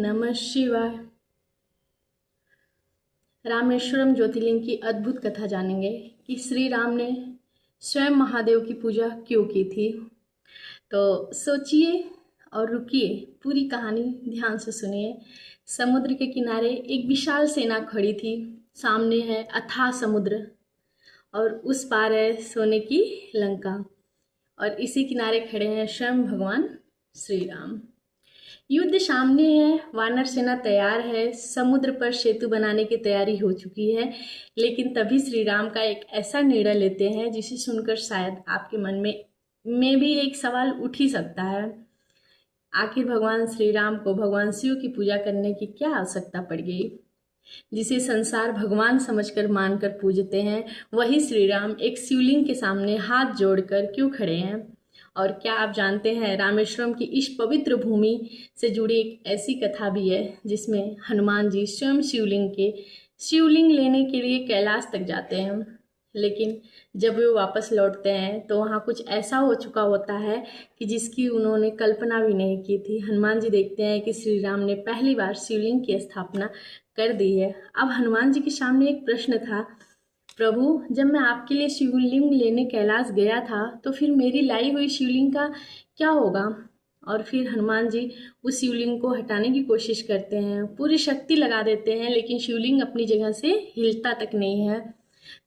नमः शिवाय। रामेश्वरम ज्योतिर्लिंग की अद्भुत कथा जानेंगे कि श्री राम ने स्वयं महादेव की पूजा क्यों की थी। तो सोचिए और रुकिए, पूरी कहानी ध्यान से सुनिए। समुद्र के किनारे एक विशाल सेना खड़ी थी। सामने है अथाह समुद्र और उस पार है सोने की लंका, और इसी किनारे खड़े हैं स्वयं भगवान श्री राम। युद्ध सामने है, वानर सेना तैयार है, समुद्र पर सेतु बनाने की तैयारी हो चुकी है। लेकिन तभी श्री राम का एक ऐसा निर्णय लेते हैं जिसे सुनकर शायद आपके मन में भी एक सवाल उठ ही सकता है। आखिर भगवान श्री राम को भगवान शिव की पूजा करने की क्या आवश्यकता पड़ गई? जिसे संसार भगवान समझकर मानकर पूजते हैं, वही श्री राम एक शिवलिंग के सामने हाथ जोड़कर क्यों खड़े हैं? और क्या आप जानते हैं, रामेश्वरम की इस पवित्र भूमि से जुड़ी एक ऐसी कथा भी है जिसमें हनुमान जी स्वयं शिवलिंग लेने के लिए कैलाश तक जाते हैं। लेकिन जब वे वापस लौटते हैं तो वहाँ कुछ ऐसा हो चुका होता है कि जिसकी उन्होंने कल्पना भी नहीं की थी। हनुमान जी देखते हैं कि श्री राम ने पहली बार शिवलिंग की स्थापना कर दी है। अब हनुमान जी के सामने एक प्रश्न था, प्रभु, जब मैं आपके लिए शिवलिंग लेने कैलाश गया था तो फिर मेरी लाई हुई शिवलिंग का क्या होगा? और फिर हनुमान जी उस शिवलिंग को हटाने की कोशिश करते हैं, पूरी शक्ति लगा देते हैं, लेकिन शिवलिंग अपनी जगह से हिलता तक नहीं है।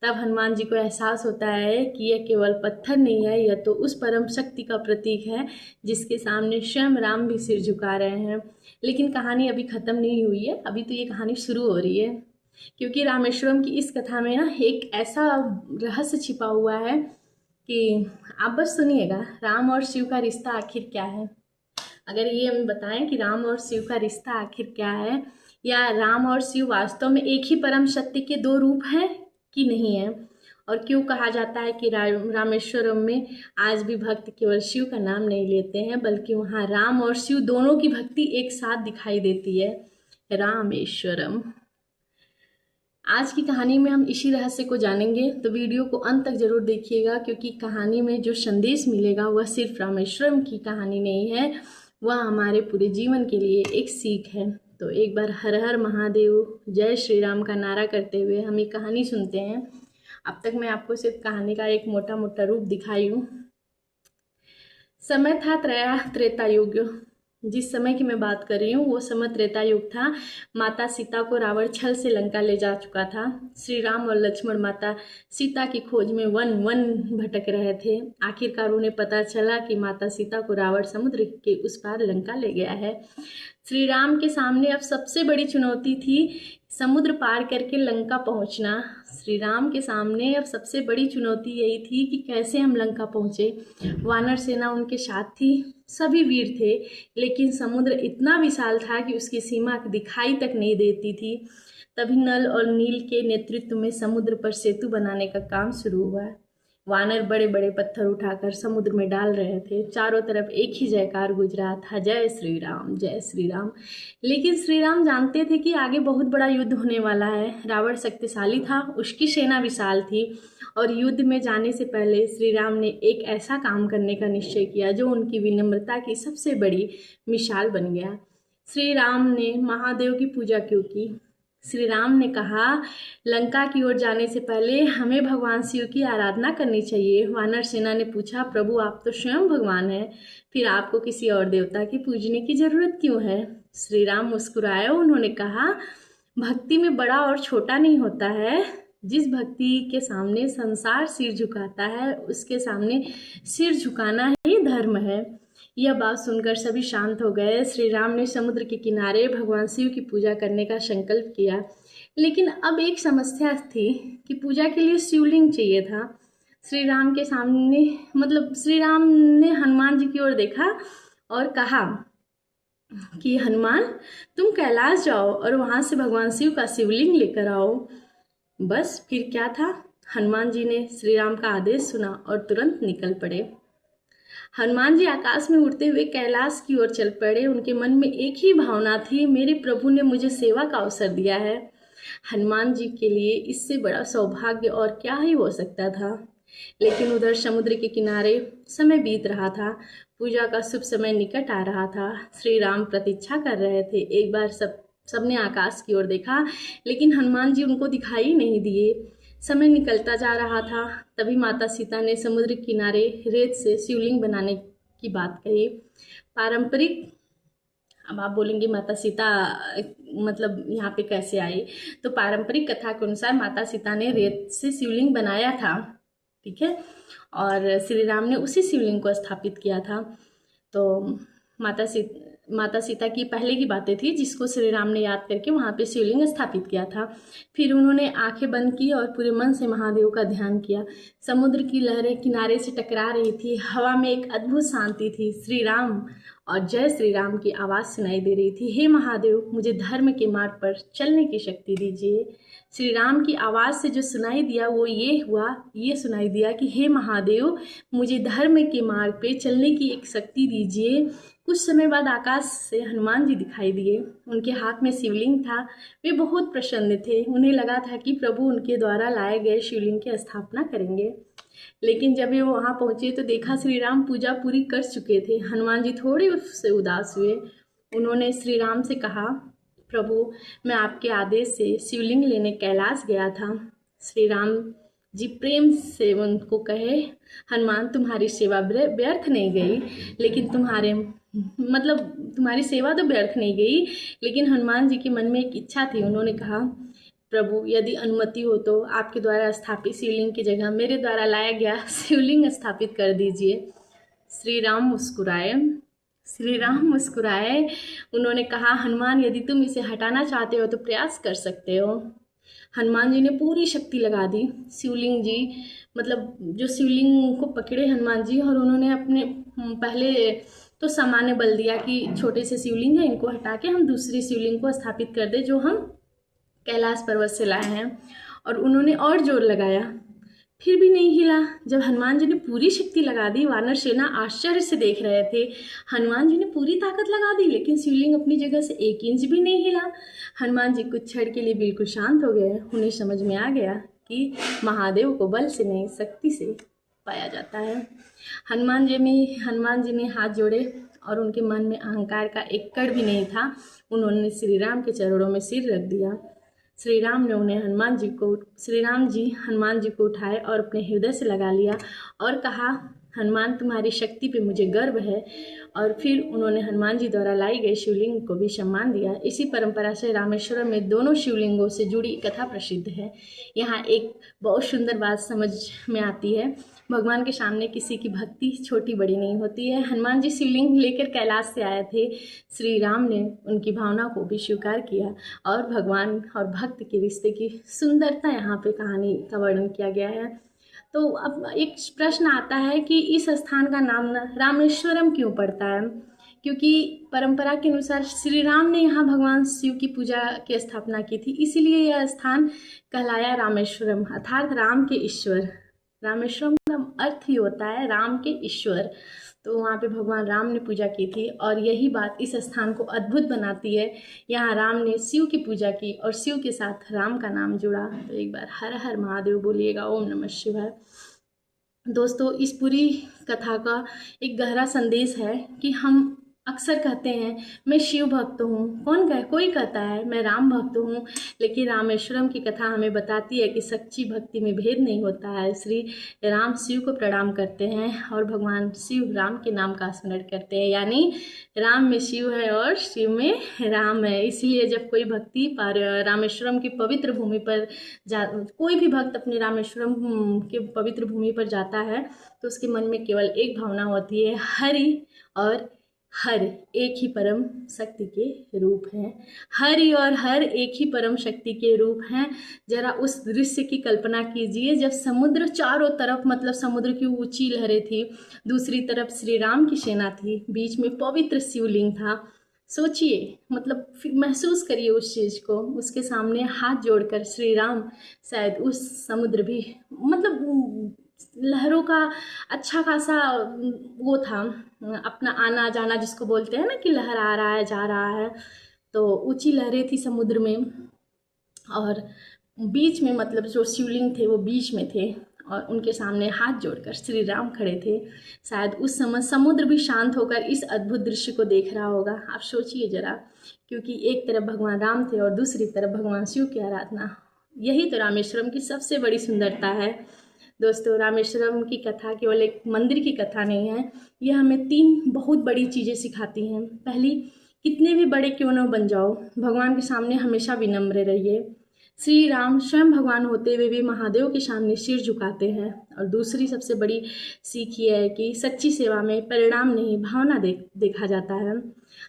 तब हनुमान जी को एहसास होता है कि यह केवल पत्थर नहीं है, यह तो उस परम शक्ति का प्रतीक है जिसके सामने स्वयं राम भी सिर झुका रहे हैं। लेकिन कहानी अभी ख़त्म नहीं हुई है, अभी तो ये कहानी शुरू हो रही है, क्योंकि रामेश्वरम की इस कथा में ना एक ऐसा रहस्य छिपा हुआ है कि आप बस सुनिएगा, राम और शिव का रिश्ता आखिर क्या है। अगर ये हम बताएं कि राम और शिव का रिश्ता आखिर क्या है, या राम और शिव वास्तव में एक ही परम सत्य के दो रूप हैं कि नहीं है, और क्यों कहा जाता है कि रामेश्वरम में आज भी भक्त केवल शिव का नाम नहीं लेते हैं, बल्कि वहाँ राम और शिव दोनों की भक्ति एक साथ दिखाई देती है। रामेश्वरम। आज की कहानी में हम इसी रहस्य को जानेंगे, तो वीडियो को अंत तक जरूर देखिएगा, क्योंकि कहानी में जो संदेश मिलेगा वह सिर्फ रामेश्वरम की कहानी नहीं है, वह हमारे पूरे जीवन के लिए एक सीख है। तो एक बार हर हर महादेव, जय श्री राम का नारा करते हुए हम एक कहानी सुनते हैं। अब तक मैं आपको सिर्फ कहानी का एक मोटा मोटा रूप दिखाई हूँ। समय था त्रेता युग। जिस समय की मैं बात कर रही हूँ वो समय त्रेता युग था। माता सीता को रावण छल से लंका ले जा चुका था। श्री राम और लक्ष्मण माता सीता की खोज में वन भटक रहे थे। आखिरकार उन्हें पता चला कि माता सीता को रावण समुद्र के उस पार लंका ले गया है। श्री राम के सामने अब सबसे बड़ी चुनौती थी समुद्र पार करके लंका पहुंचना। श्री राम के सामने अब सबसे बड़ी चुनौती यही थी कि कैसे हम लंका पहुंचे। वानर सेना उनके साथ थी, सभी वीर थे, लेकिन समुद्र इतना विशाल था कि उसकी सीमा दिखाई तक नहीं देती थी। तभी नल और नील के नेतृत्व में समुद्र पर सेतु बनाने का काम शुरू हुआ। वानर बड़े बड़े पत्थर उठाकर समुद्र में डाल रहे थे। चारों तरफ एक ही जयकार गुज रहा था, जय श्री राम, जय श्री राम। लेकिन श्री राम जानते थे कि आगे बहुत बड़ा युद्ध होने वाला है। रावण शक्तिशाली था, उसकी सेना विशाल थी, और युद्ध में जाने से पहले श्री राम ने एक ऐसा काम करने का निश्चय किया जो उनकी विनम्रता की सबसे बड़ी मिसाल बन गया। श्री राम ने महादेव की पूजा क्यों की? श्री राम ने कहा, लंका की ओर जाने से पहले हमें भगवान शिव की आराधना करनी चाहिए। वानर सेना ने पूछा, प्रभु, आप तो स्वयं भगवान हैं, फिर आपको किसी और देवता की पूजने की जरूरत क्यों है? श्री राम मुस्कुराए, उन्होंने कहा, भक्ति में बड़ा और छोटा नहीं होता है। जिस भक्ति के सामने संसार सिर झुकाता है, उसके सामने सिर झुकाना ही धर्म है। यह बात सुनकर सभी शांत हो गए। श्री राम ने समुद्र के किनारे भगवान शिव की पूजा करने का संकल्प किया। लेकिन अब एक समस्या थी कि पूजा के लिए शिवलिंग चाहिए था। श्री राम के सामने श्री राम ने हनुमान जी की ओर देखा और कहा कि हनुमान, तुम कैलाश जाओ और वहां से भगवान शिव का शिवलिंग लेकर आओ। बस फिर क्या था, हनुमान जी ने श्री राम का आदेश सुना और तुरंत निकल पड़े। हनुमान जी आकाश में उड़ते हुए कैलाश की ओर चल पड़े। उनके मन में एक ही भावना थी, मेरे प्रभु ने मुझे सेवा का अवसर दिया है। हनुमान जी के लिए इससे बड़ा सौभाग्य और क्या ही हो सकता था। लेकिन उधर समुद्र के किनारे समय बीत रहा था। पूजा का शुभ समय निकट आ रहा था। श्री राम प्रतीक्षा कर रहे थे। एक बार सबने आकाश की ओर देखा, लेकिन हनुमान जी उनको दिखाई नहीं दिए। समय निकलता जा रहा था। तभी माता सीता ने समुद्र किनारे रेत से शिवलिंग बनाने की बात कही। पारंपरिक, अब आप बोलेंगे माता सीता मतलब यहाँ पे कैसे आई, तो पारंपरिक कथा के अनुसार माता सीता ने रेत से शिवलिंग बनाया था, ठीक है, और श्री राम ने उसी शिवलिंग को स्थापित किया था। तो माता सीता की पहले की बातें थी जिसको श्री राम ने याद करके वहाँ पे शिवलिंग स्थापित किया था। फिर उन्होंने आंखें बंद की और पूरे मन से महादेव का ध्यान किया। समुद्र की लहरें किनारे से टकरा रही थी। हवा में एक अद्भुत शांति थी। श्री राम और जय श्री राम की आवाज़ सुनाई दे रही थी। हे महादेव, मुझे धर्म के मार्ग पर चलने की शक्ति दीजिए। श्री राम की आवाज़ से जो सुनाई दिया वो ये सुनाई दिया कि हे महादेव, मुझे धर्म के मार्ग पे चलने की एक शक्ति दीजिए। कुछ समय बाद आकाश से हनुमान जी दिखाई दिए। उनके हाथ में शिवलिंग था। वे बहुत प्रसन्न थे। उन्हें लगा था कि प्रभु उनके द्वारा लाए गए शिवलिंग की स्थापना करेंगे। लेकिन जब वे वहां पहुंचे तो देखा श्री राम पूजा पूरी कर चुके थे। हनुमान जी थोड़े उससे उदास हुए। उन्होंने श्री राम से कहा, प्रभु, मैं आपके आदेश से शिवलिंग लेने कैलाश गया था। श्री राम जी प्रेम से उनको कहे, हनुमान, तुम्हारी सेवा व्यर्थ नहीं गई, लेकिन तुम्हारी सेवा तो व्यर्थ नहीं गई, लेकिन हनुमान जी के मन में एक इच्छा थी। उन्होंने कहा, प्रभु, यदि अनुमति हो तो आपके द्वारा स्थापित शिवलिंग की जगह मेरे द्वारा लाया गया शिवलिंग स्थापित कर दीजिए। श्री राम मुस्कुराए। उन्होंने कहा, हनुमान, यदि तुम इसे हटाना चाहते हो तो प्रयास कर सकते हो। हनुमान जी ने पूरी शक्ति लगा दी। शिवलिंग जी जो शिवलिंग को पकड़े हनुमान जी, और उन्होंने अपने पहले तो सामान्य बल दिया कि छोटे से शिवलिंग है, इनको हटा के हम दूसरी शिवलिंग को स्थापित कर दे जो हम कैलाश पर्वत से लाए हैं। और उन्होंने और जोर लगाया, फिर भी नहीं हिला। जब हनुमान जी ने पूरी शक्ति लगा दी, वानर सेना आश्चर्य से देख रहे थे। हनुमान जी ने पूरी ताकत लगा दी, लेकिन शिवलिंग अपनी जगह से 1 इंच भी नहीं हिला। हनुमान जी कुछ क्षण के लिए बिल्कुल शांत हो गए। उन्हें समझ में आ गया कि महादेव को बल से नहीं, शक्ति से पाया जाता है। हनुमान जी ने हाथ जोड़े और उनके मन में अहंकार का एक कण भी नहीं था। उन्होंने श्री राम के चरणों में सिर रख दिया। श्री राम जी हनुमान जी को उठाए और अपने हृदय से लगा लिया और कहा, हनुमान, तुम्हारी शक्ति पे मुझे गर्व है। और फिर उन्होंने हनुमान जी द्वारा लाई गई शिवलिंग को भी सम्मान दिया। इसी परंपरा से रामेश्वरम में दोनों शिवलिंगों से जुड़ी कथा प्रसिद्ध है। यहाँ एक बहुत सुंदर बात समझ में आती है, भगवान के सामने किसी की भक्ति छोटी बड़ी नहीं होती है। हनुमान जी शिवलिंग लेकर कैलाश से आए थे। श्री राम ने उनकी भावना को भी स्वीकार किया और भगवान और भक्त के रिश्ते की सुंदरता यहाँ पे कहानी का वर्णन किया गया है। तो अब एक प्रश्न आता है कि इस स्थान का नाम रामेश्वरम क्यों पड़ता है? क्योंकि परंपरा के अनुसार श्री राम ने यहाँ भगवान शिव की पूजा की स्थापना की थी, इसीलिए यह स्थान कहलाया रामेश्वरम, अर्थात राम के ईश्वर। रामेश्वरम का अर्थ ही होता है राम के ईश्वर। तो वहाँ पे भगवान राम ने पूजा की थी और यही बात इस स्थान को अद्भुत बनाती है। यहाँ राम ने शिव की पूजा की और शिव के साथ राम का नाम जुड़ा। तो एक बार हर हर महादेव बोलिएगा, ओम नमः शिवाय। दोस्तों, इस पूरी कथा का एक गहरा संदेश है कि हम अक्सर कहते हैं मैं शिव भक्त हूँ, कोई कहता है मैं राम भक्त हूँ, लेकिन रामेश्वरम की कथा हमें बताती है कि सच्ची भक्ति में भेद नहीं होता है। श्री राम शिव को प्रणाम करते हैं और भगवान शिव राम के नाम का स्मरण करते हैं, यानी राम में शिव है और शिव में राम है। इसलिए जब कोई भक्ति पर रामेश्वरम की पवित्र भूमि पर कोई भी भक्त अपने रामेश्वरम के पवित्र भूमि पर जाता है तो उसके मन में केवल एक भावना होती है, हरि और हर एक ही परम शक्ति के रूप हैं। हरि और हर एक ही परम शक्ति के रूप हैं। जरा उस दृश्य की कल्पना कीजिए, जब समुद्र चारों तरफ समुद्र की ऊंची लहरें थी, दूसरी तरफ श्री राम की सेना थी, बीच में पवित्र शिवलिंग था। सोचिए, महसूस करिए उस चीज़ को। उसके सामने हाथ जोड़कर श्री राम शायद उस समुद्र भी लहरों का अच्छा खासा वो था, अपना आना जाना जिसको बोलते हैं ना कि लहर आ रहा है जा रहा है। तो ऊंची लहरें थी समुद्र में और बीच में जो शिवलिंग थे वो बीच में थे और उनके सामने हाथ जोड़कर श्री राम खड़े थे। शायद उस समय समुद्र भी शांत होकर इस अद्भुत दृश्य को देख रहा होगा। आप सोचिए जरा, क्योंकि एक तरफ भगवान राम थे और दूसरी तरफ भगवान शिव की आराधना। यही तो रामेश्वरम की सबसे बड़ी सुंदरता है। दोस्तों, रामेश्वरम की कथा केवल एक मंदिर की कथा नहीं है, यह हमें 3 बहुत बड़ी चीज़ें सिखाती हैं। पहली, कितने भी बड़े क्यों न बन जाओ, भगवान के सामने हमेशा विनम्र रहिए। श्री राम स्वयं भगवान होते हुए भी महादेव के सामने सिर झुकाते हैं। और दूसरी सबसे बड़ी सीख ये है कि सच्ची सेवा में परिणाम नहीं, भावना देखा जाता है।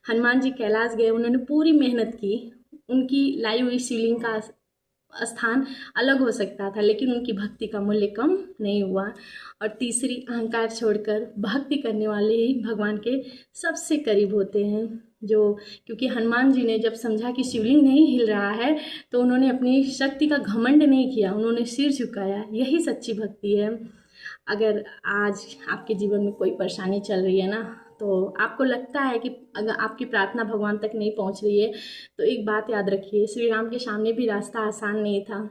हनुमान जी कैलाश गए, उन्होंने पूरी मेहनत की, उनकी लाई हुई शिवलिंग का स्थान अलग हो सकता था, लेकिन उनकी भक्ति का मूल्य कम नहीं हुआ। और तीसरी, अहंकार छोड़कर भक्ति करने वाले ही भगवान के सबसे करीब होते हैं। क्योंकि हनुमान जी ने जब समझा कि शिवलिंग नहीं हिल रहा है, तो उन्होंने अपनी शक्ति का घमंड नहीं किया, उन्होंने सिर झुकाया। यही सच्ची भक्ति है। अगर आज आपके जीवन में कोई परेशानी चल रही है ना, तो आपको लगता है कि अगर आपकी प्रार्थना भगवान तक नहीं पहुंच रही है, तो एक बात याद रखिए, श्री राम के सामने भी रास्ता आसान नहीं था।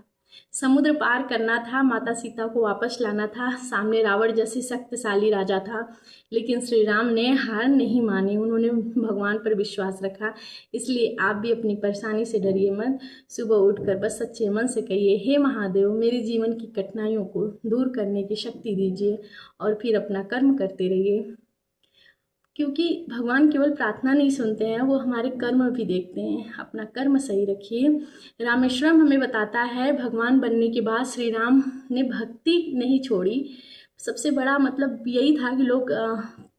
समुद्र पार करना था, माता सीता को वापस लाना था, सामने रावण जैसे शक्तिशाली राजा था, लेकिन श्री राम ने हार नहीं मानी, उन्होंने भगवान पर विश्वास रखा। इसलिए आप भी अपनी परेशानी से डरिए मत। सुबह उठकर बस सच्चे मन से कहिए, हे महादेव, मेरे जीवन की कठिनाइयों को दूर करने की शक्ति दीजिए, और फिर अपना कर्म करते रहिए। क्योंकि भगवान केवल प्रार्थना नहीं सुनते हैं, वो हमारे कर्म भी देखते हैं। अपना कर्म सही रखिए। रामेश्वरम हमें बताता है, भगवान बनने के बाद श्री राम ने भक्ति नहीं छोड़ी। सबसे बड़ा मतलब यही था कि लोग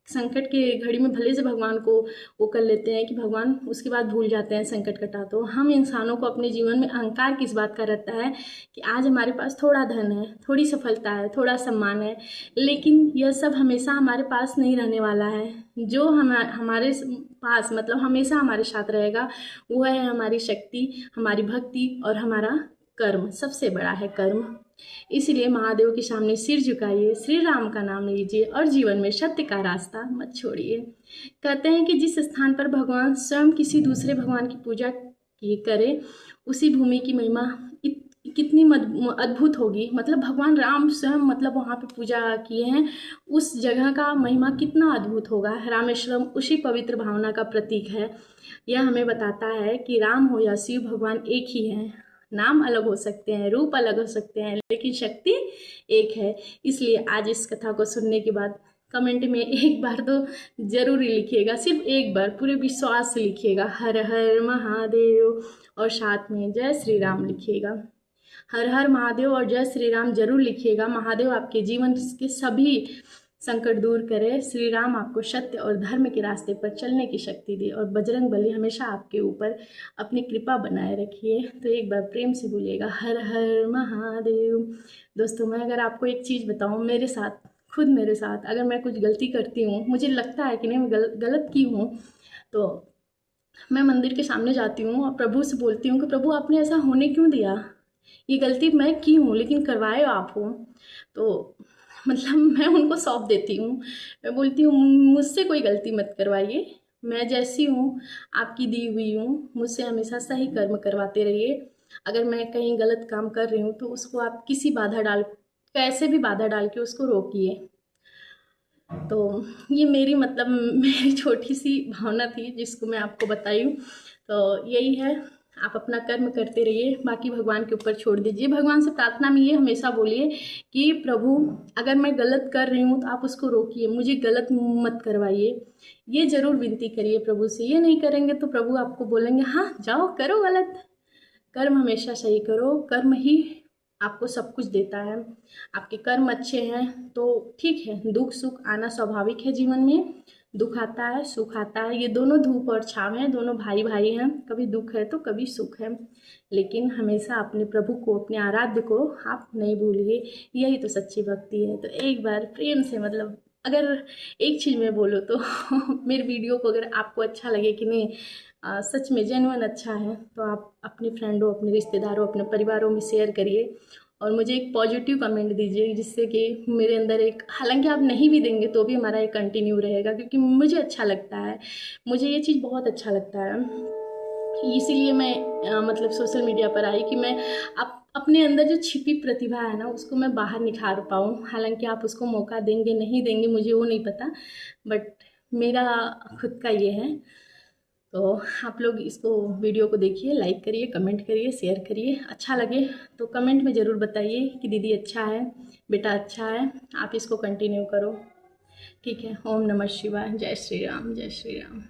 संकट के घड़ी में भले से भगवान को वो कर लेते हैं कि भगवान उसके बाद भूल जाते हैं संकट कटा। तो हम इंसानों को अपने जीवन में अहंकार किस बात का रहता है कि आज हमारे पास थोड़ा धन है, थोड़ी सफलता है, थोड़ा सम्मान है, लेकिन यह सब हमेशा हमारे पास नहीं रहने वाला है। जो हमारे पास मतलब हमेशा हमारे साथ रहेगा, वो है हमारी शक्ति, हमारी भक्ति और हमारा कर्म। सबसे बड़ा है कर्म। इसलिए महादेव के सामने सिर झुकाइए, श्री राम का नाम लीजिए और जीवन में सत्य का रास्ता मत छोड़िए। कहते हैं कि जिस स्थान पर भगवान स्वयं किसी दूसरे भगवान की पूजा करे, उसी भूमि की महिमा कितनी अद्भुत होगी। मतलब भगवान राम स्वयं मतलब वहाँ पे पूजा किए हैं, उस जगह का महिमा कितना अद्भुत होगा। रामेश्वरम उसी पवित्र भावना का प्रतीक है। यह हमें बताता है कि राम हो या शिव, भगवान एक ही हैं। नाम अलग हो सकते हैं, रूप अलग हो सकते हैं, लेकिन शक्ति एक है। इसलिए आज इस कथा को सुनने के बाद कमेंट में एक बार तो जरूर ही लिखिएगा, सिर्फ एक बार पूरे विश्वास से लिखिएगा, हर हर महादेव, और साथ में जय श्री राम लिखिएगा। हर हर महादेव और जय श्री राम जरूर लिखिएगा। महादेव आपके जीवन के सभी संकट दूर करे, श्री राम आपको सत्य और धर्म के रास्ते पर चलने की शक्ति दे, और बजरंग बली हमेशा आपके ऊपर अपनी कृपा बनाए रखिए। तो एक बार प्रेम से बोलिएगा, हर हर महादेव। दोस्तों, मैं अगर आपको एक चीज़ बताऊं, मेरे साथ अगर मैं कुछ गलती करती हूँ, मुझे लगता है कि नहीं मैं गलत की हूँ, तो मैं मंदिर के सामने जाती हूँ और प्रभु से बोलती हूँ कि प्रभु आपने ऐसा होने क्यों दिया, ये गलती मैं की हूँ लेकिन करवाए आप हो। तो मतलब मैं उनको सौंप देती हूँ, मैं बोलती हूँ मुझसे कोई गलती मत करवाइए, मैं जैसी हूँ आपकी दी हुई हूँ, मुझसे हमेशा सही कर्म करवाते रहिए। अगर मैं कहीं गलत काम कर रही हूँ तो उसको आप कैसे भी बाधा डाल के उसको रोकिए। तो ये मेरी छोटी सी भावना थी जिसको मैं आपको बताई हूँ। तो यही है, आप अपना कर्म करते रहिए, बाकी भगवान के ऊपर छोड़ दीजिए। भगवान से प्रार्थना में ये हमेशा बोलिए कि प्रभु अगर मैं गलत कर रही हूँ तो आप उसको रोकिए, मुझे गलत मत करवाइए। ये जरूर विनती करिए प्रभु से। ये नहीं करेंगे तो प्रभु आपको बोलेंगे हाँ जाओ करो गलत। कर्म हमेशा सही करो, कर्म ही आपको सब कुछ देता है। आपके कर्म अच्छे हैं तो ठीक है, दुख सुख आना स्वाभाविक है जीवन में, दुख आता है सुख आता है, ये दोनों धूप और छाव हैं, दोनों भाई भाई हैं, कभी दुख है तो कभी सुख है, लेकिन हमेशा अपने प्रभु को, अपने आराध्य को आप नहीं भूलिए। यही तो सच्ची भक्ति है। तो एक बार प्रेम से मतलब अगर एक चीज़ में बोलो तो मेरे वीडियो को अगर आपको अच्छा लगे कि नहीं सच में जेन्युइन अच्छा है, तो आप अपने फ्रेंडों, अपने रिश्तेदारों, अपने परिवारों में शेयर करिए और मुझे एक पॉजिटिव कमेंट दीजिए, जिससे कि मेरे अंदर एक, हालांकि आप नहीं भी देंगे तो भी हमारा एक कंटिन्यू रहेगा, क्योंकि मुझे अच्छा लगता है, मुझे ये चीज़ बहुत अच्छा लगता है। इसीलिए मैं मतलब सोशल मीडिया पर आई कि मैं आप अपने अंदर जो छिपी प्रतिभा है ना उसको मैं बाहर निखार पाऊँ। हालांकि आप उसको मौका देंगे नहीं देंगे मुझे वो नहीं पता, बट मेरा खुद का ये है। तो आप लोग इसको वीडियो को देखिए, लाइक करिए, कमेंट करिए, शेयर करिए। अच्छा लगे तो कमेंट में ज़रूर बताइए कि दीदी अच्छा है, बेटा अच्छा है, आप इसको कंटिन्यू करो। ठीक है। ओम नमः शिवाय। जय श्री राम, जय श्री राम।